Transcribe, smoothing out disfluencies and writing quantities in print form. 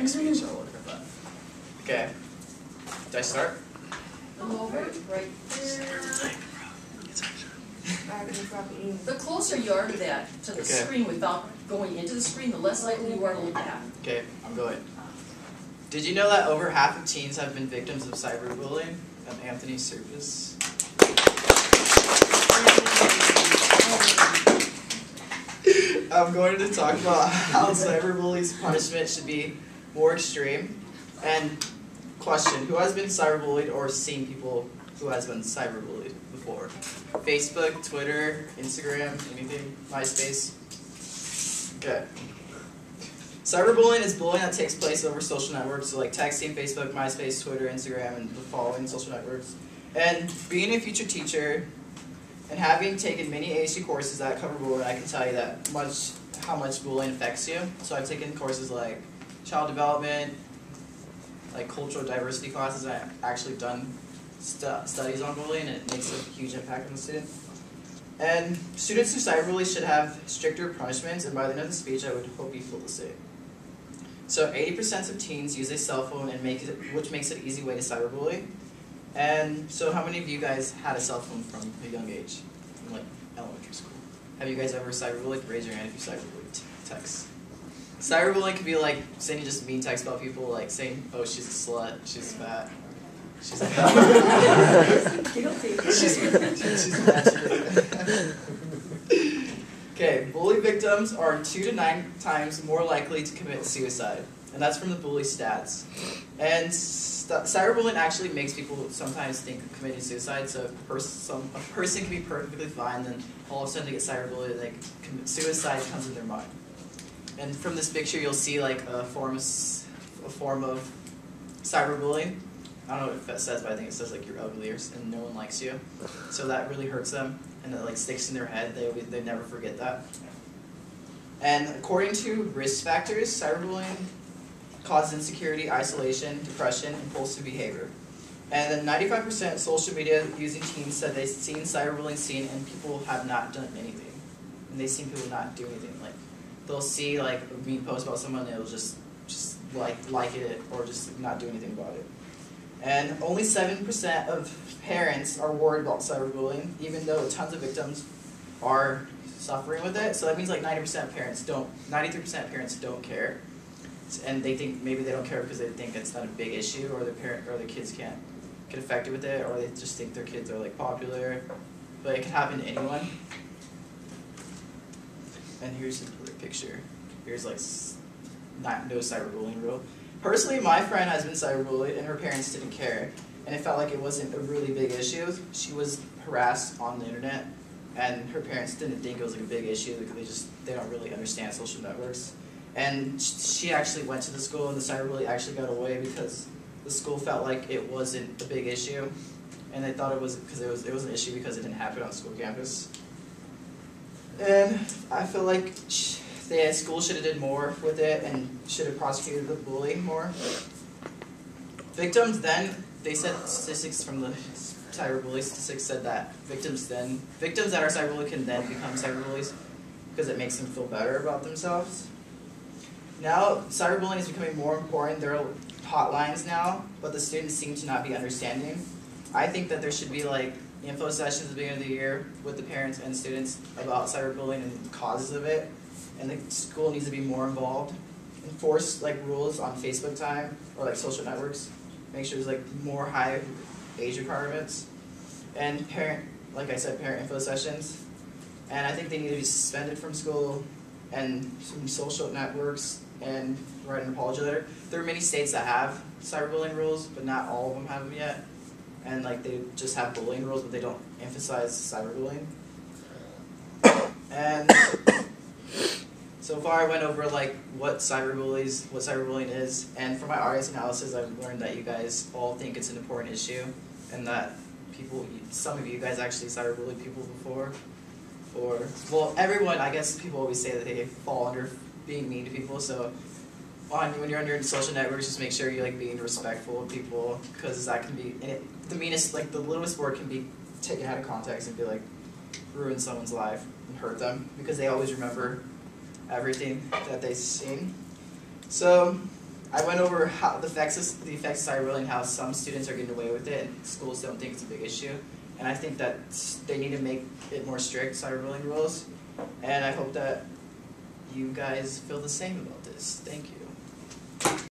next page I'll look at that. Okay. Did I start? I'm over right there. The closer you are to the screen without going into the screen, the less likely you are to look at. Okay, I'm going. Did you know that over half of teens have been victims of cyberbullying on Anthony's surface? I'm going to talk about how cyberbullies' punishment should be more extreme. And question, who has been cyberbullied or seen people who has been cyberbullied before? Facebook, Twitter, Instagram, anything? MySpace? Okay. Cyberbullying is bullying that takes place over social networks, so like texting, Facebook, MySpace, Twitter, Instagram, and the following social networks. And being a future teacher and having taken many ASU courses that cover bullying, I can tell you that how much bullying affects you. So I've taken courses like child development, like cultural diversity classes. I've actually done studies on bullying, and it makes a huge impact on the student. And students who cyberbully should have stricter punishments, and by the end of the speech I would hope you feel the same. So 80% of teens use a cell phone, which makes it an easy way to cyberbully. And so how many of you guys had a cell phone from a young age, from like elementary school? Have you guys ever cyberbullied? Raise your hand if you cyberbullied text. Cyberbullying could be like sending just mean texts about people, like saying, oh, she's a slut, she's fat, she's fat. Okay, bully victims are 2 to 9 times more likely to commit suicide, and that's from the bully stats. And cyberbullying actually makes people sometimes think of committing suicide. So a person can be perfectly fine, then all of a sudden they get cyberbullied, like suicide comes in their mind. And from this picture, you'll see like a form of cyberbullying. I don't know what it says, but I think it says like you're ugly and no one likes you. So that really hurts them, and it like sticks in their head. They never forget that. And according to risk factors, cyberbullying causes insecurity, isolation, depression, impulsive behavior. And then 95% of social media using teens said they've seen cyberbullying seen, and people have not done anything. And they've seen people not do anything. Like they'll see like a mean post about someone, and they'll just like it or just not do anything about it. And only 7% of parents are worried about cyberbullying, even though tons of victims are suffering with it. So that means like 93% of parents don't care. And they think maybe they don't care because they think it's not a big issue, or their kids can't get affected with it, or they just think their kids are like popular. But it can happen to anyone. And here's another picture. Here's like no cyberbullying rule. Personally, my friend has been cyberbullied, and her parents didn't care, and it felt like it wasn't a really big issue. She was harassed on the internet, and her parents didn't think it was like a big issue because they don't really understand social networks. And she actually went to the school, and the cyberbully actually got away because the school felt like it wasn't a big issue, and they thought it was because it was an issue because it didn't happen on school campus. And I feel like the school should have did more with it and should have prosecuted the bully more. Victims then, they said statistics from the cyberbully statistics said that victims that are cyberbullied can then become cyberbullies because it makes them feel better about themselves. Now, cyberbullying is becoming more important. There are hotlines now, but the students seem to not be understanding. I think that there should be like info sessions at the beginning of the year with the parents and students about cyberbullying and the causes of it. And the school needs to be more involved. Enforce like rules on Facebook time or like social networks. Make sure there's like more high age requirements. And parent info sessions. And I think they need to be suspended from school and some social networks and write an apology letter. There are many states that have cyberbullying rules, but not all of them have them yet. And like they just have bullying rules, but they don't emphasize cyberbullying. And so far I went over like what cyberbullying is, and from my audience analysis I've learned that you guys all think it's an important issue, and that some of you guys actually cyberbullied people before. Or, well, everyone, I guess people always say that they fall under being mean to people, so when you're under social networks, just make sure you're like being respectful of people, because that can be, the meanest, like the littlest word can be taken out of context and be like, ruin someone's life and hurt them, because they always remember everything that they've seen. So, I went over how the effects of cyberbullying, how some students are getting away with it, and schools don't think it's a big issue. And I think that they need to make it more strict, cyberbullying rules. And I hope that you guys feel the same about this. Thank you.